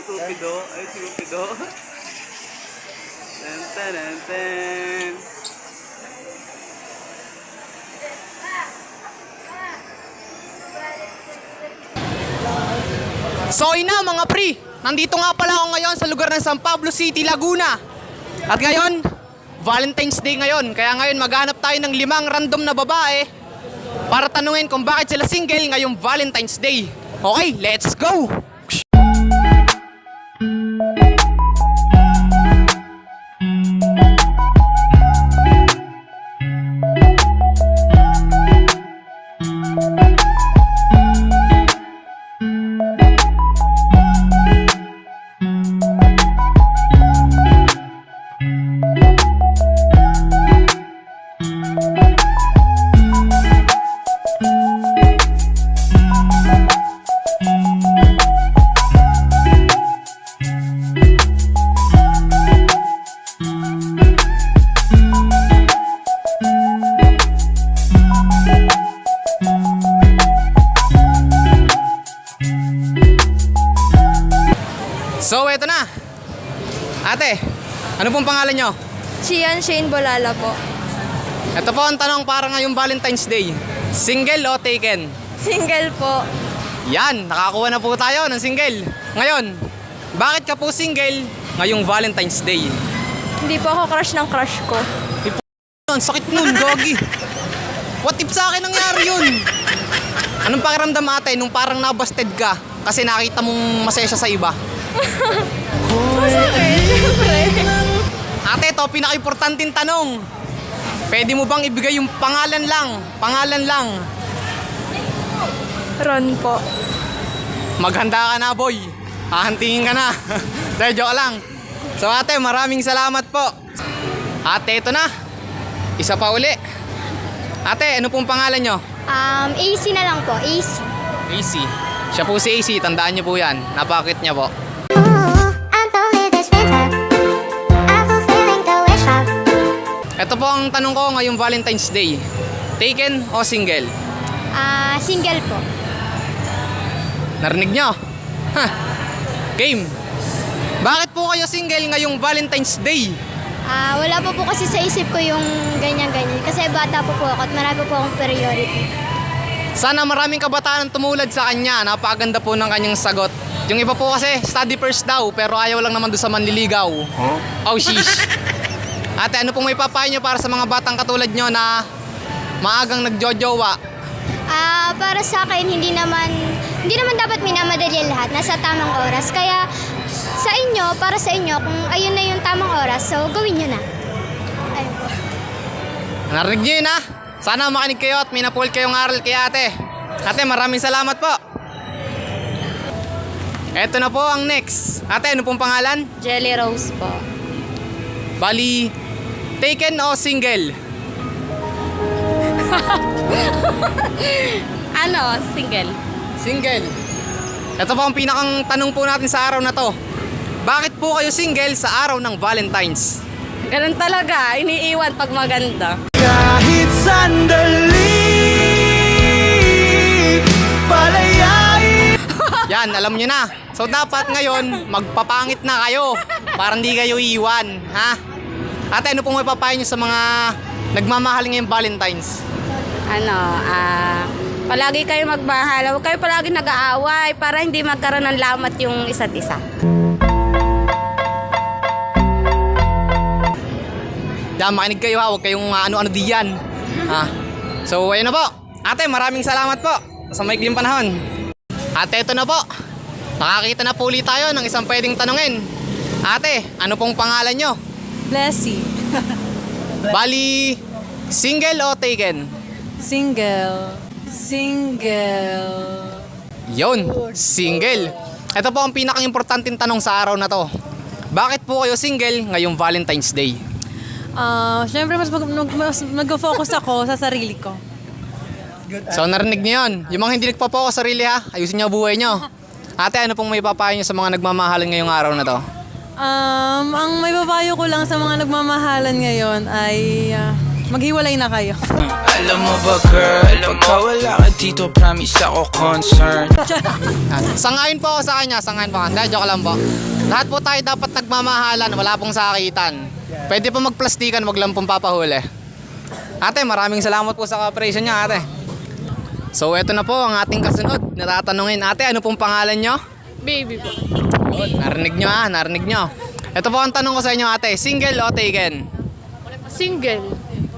Cupido. Ay, si Cupido. Ten, ten, ten, ten. So ina mga pre, nandito nga pala ako ngayon sa lugar ng San Pablo City, Laguna. At ngayon, Valentine's Day ngayon. Kaya ngayon maghanap tayo ng 5 random na babae para tanungin kung bakit sila single ngayong Valentine's Day. Okay, let's go! So, eto na. Ate, ano pong pangalan nyo? Chian Shane Bolala po. Ito po ang tanong para ngayong Valentine's Day. Single o taken? Single po. Yan, nakakuha na po tayo ng single. Ngayon, bakit ka po single ngayong Valentine's Day? Hindi po ako crush ng crush ko. Ang sakit nun, gogi. What if sa akin nangyari yun? Anong pakiramdam ate nung parang nabasted ka kasi nakita mong masaya siya sa iba? Masakit, syempre. Ate, ito pinaka-importanting tanong. Pwede mo bang ibigay yung pangalan lang? Pangalan lang. Ron po. Maghanda ka na, boy. Hahantingin ka na. Dahil joke lang. So ate, maraming salamat po. Ate, ito na. Isa pa uli. Ate, ano pong pangalan nyo? AC na lang po. AC. AC. Siya po si AC, tandaan niyo po yan. Napakit niya po. Ito po ang tanong ko ngayong Valentine's Day. Taken o single? Single po. Narinig nyo? Ha? Game. Bakit po kayo single ngayong Valentine's Day? Wala po po kasi sa isip ko yung ganyan-ganyan. Kasi bata po ako at marami po akong priority. Sana maraming kabataan ang tumulad sa kanya. Napakaganda po ng kanyang sagot. Yung iba po kasi study first daw pero ayaw lang naman doon sa manliligaw. Huh? Oh sheesh. Ate, ano pong may papayo nyo para sa mga batang katulad nyo na maagang nagjojowa? Para sa akin, hindi naman dapat minamadali ang lahat. Nasa tamang oras. Kaya sa inyo, para sa inyo, kung ayun na yung tamang oras, so gawin nyo na. Ayun po. Narinig nyo yun ha? Sana makinig kayo at may napul kayong aral kay ate. Ate, maraming salamat po. Eto na po ang next. Ate, ano pong pangalan? Jelly Rose po. Bali, taken o single? Single. Single. Ito po ang pinakang tanong po natin sa araw na to. Bakit po kayo single sa araw ng Valentine's? Ganun talaga, iniiwan pag maganda. Kahit sandali, palayain. Yan, alam nyo na. So dapat ngayon, magpapangit na kayo para hindi kayo iiwan, ha? Ate, ano pong may papayo nyo sa mga nagmamahal ngayong Valentine's? Palagi kayo magmahal. Huwag kayo palagi nag-aaway para hindi magkaroon ng lamat yung isa't isa. Yan, makinig kayo ha. Huwag kayong ano-ano diyan. Ha? So, ayun na po. Ate, maraming salamat po sa maikling panahon. Ate, ito na po. Nakakita na po ulit tayo ng isang pwedeng tanungin. Ate, ano pong pangalan nyo? Blessy. Bali, single o taken? Single. Single. Yun, single. Ito po ang pinaka-importanting tanong sa araw na to. Bakit po kayo single ngayong Valentine's Day? Siyempre mas mag-focus ako sa sarili ko. So narinig niyo yun. Yung mga hindi nagpo-focus sa sarili ha, ayusin niyo buhay niyo. Ate, ano pong may papayo niyo sa mga nagmamahalan ngayong araw na to? Ang may papayo ko lang sa mga nagmamahalan ngayon ay maghiwalay na kayo. Alam mo ba girl, pagka wala ka dito, promise ako concern. Sangayon po ako sa kanya, sangayon po. Hindi, joke lang po. Lahat po tayo dapat nagmamahalan, wala pong sakitan. Pwede po magplastikan, wag lang pong papahuli. Ate, maraming salamat po sa cooperation niyo, ate. So, eto na po ang ating kasunod. Natatanungin, ate, ano pong pangalan niyo? Baby po. Yun, narinig niyo narinig niyo. Ito po ang tanong ko sa inyo, ate, single o taken? Single.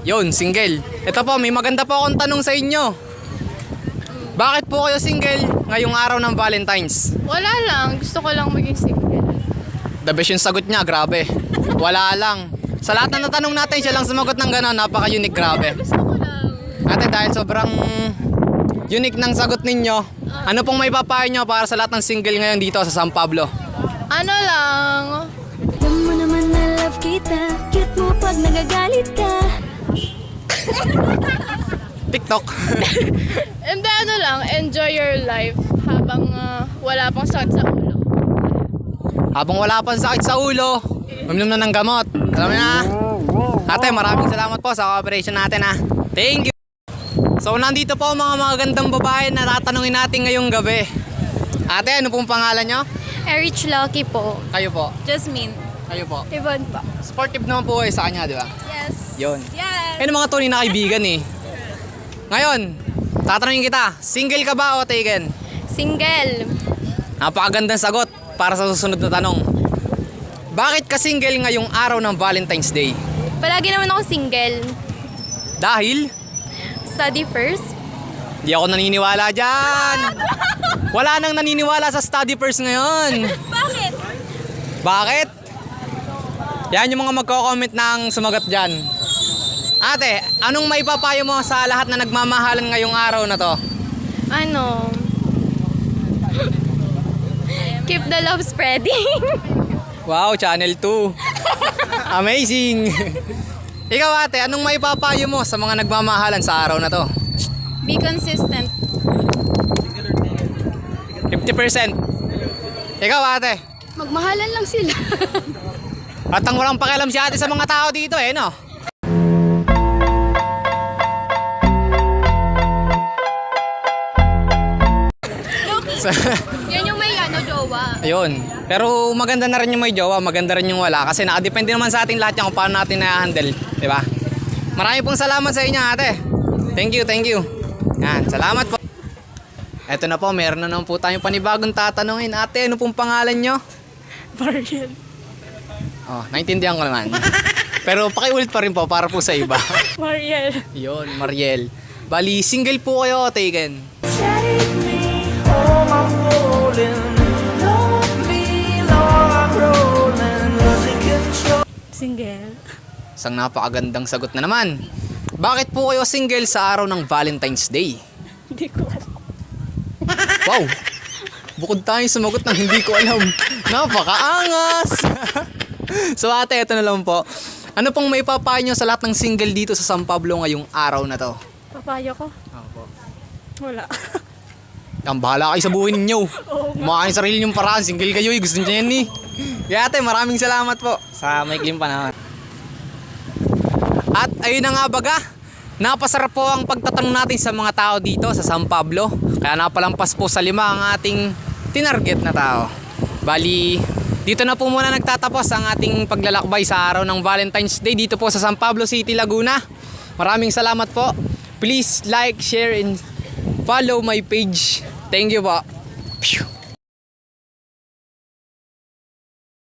Yun, single. Ito po, may maganda po akong tanong sa inyo. Bakit po kayo single ngayong araw ng Valentine's? Wala lang. Gusto ko lang maging single. The best yung sagot niya, grabe. Wala lang. Sa lahat na natanong natin, siya lang sumagot ng gano'n, napaka-unique, grabe. Gusto ko lang. Ate, dahil sobrang unique ng sagot ninyo, ano pong may papayo nyo para sa lahat ng single ngayon dito sa San Pablo? Ano lang. Alam mo naman na love kita, cute mo pag nagagalit ka. TikTok. Hindi, ano lang. Enjoy your life habang wala pang sakit sa ulo. Habang wala pang sakit sa ulo, uminom na ng gamot. Alam mo na? Ate, maraming salamat po sa cooperation natin ha. Thank you. So, nandito po ang mga magagandang babae na tatanungin natin ngayong gabi. Ate, ano pong pangalan nyo? Erich Lucky po. Kayo po. Jasmine. Kayo po. Yvonne po. Sportive naman po kayo sa kanya, di ba? Yes. Yun. Yes. Ayun ang mga tunay na kaibigan eh. Ngayon, tatanungin kita, single ka ba o taken? Single. Napakagandang sagot para sa susunod na tanong. Bakit ka single ngayong araw ng Valentine's Day? Palagi naman ako single. Dahil? Study first. Di ako naniniwala dyan. Wala nang naniniwala sa study first ngayon. Bakit? Bakit? Yan yung mga magko-comment ng sumagot dyan. Ate, anong may papayo mo sa lahat na nagmamahalan ngayong araw na to? Ano? Keep the love spreading. Wow, Channel 2. Amazing. Ikaw ate, anong may papayo mo sa mga nagmamahalan sa araw na to? Be consistent. 50%. Ikaw ate. Magmahalan lang sila. At ang walang pakialam si ate sa mga tao dito eh, no? Yan yung may jowa. Ayun. Pero maganda na rin yung may jowa, maganda rin yung wala. Kasi nakadepende naman sa ating lahat yan kung paano natin na-handle. Diba? Marami pong salamat sa inyo ate. Thank you, thank you. Yan, salamat po. Eto na po, meron na naman po tayong panibagong tatanungin. Ate, ano pong pangalan nyo? Mariel. Oh, naintindihan ko naman. Pero pakiulit pa rin po para po sa iba. Mariel. Yun, Mariel. Bali, single po kayo o taken? Single. Isang napakagandang sagot na naman. Bakit po kayo single sa araw ng Valentine's Day? Hindi ko alam. Wow! Bukod tayo sumagot ng hindi ko alam. Napakaangas! So ate, ito na lang po. Ano pong may papayo nyo sa lahat ng single dito sa San Pablo ngayong araw na to? Papayo ko? Opo. Wala. Ang bahala kayo sa buhay ninyo. Mukha yung sarili nyong paraan. Single kayo eh. Gusto nyo yan eh. Kaya ate, maraming salamat po sa maikling panahon. At ayun na nga baga, napasarap po ang pagtatanong natin sa mga tao dito sa San Pablo. Kaya napalampas po sa 5 ang ating tinarget na tao. Bali, dito na po muna nagtatapos ang ating paglalakbay sa araw ng Valentine's Day dito po sa San Pablo City, Laguna. Maraming salamat po. Please like, share, and follow my page. Thank you po. Phew.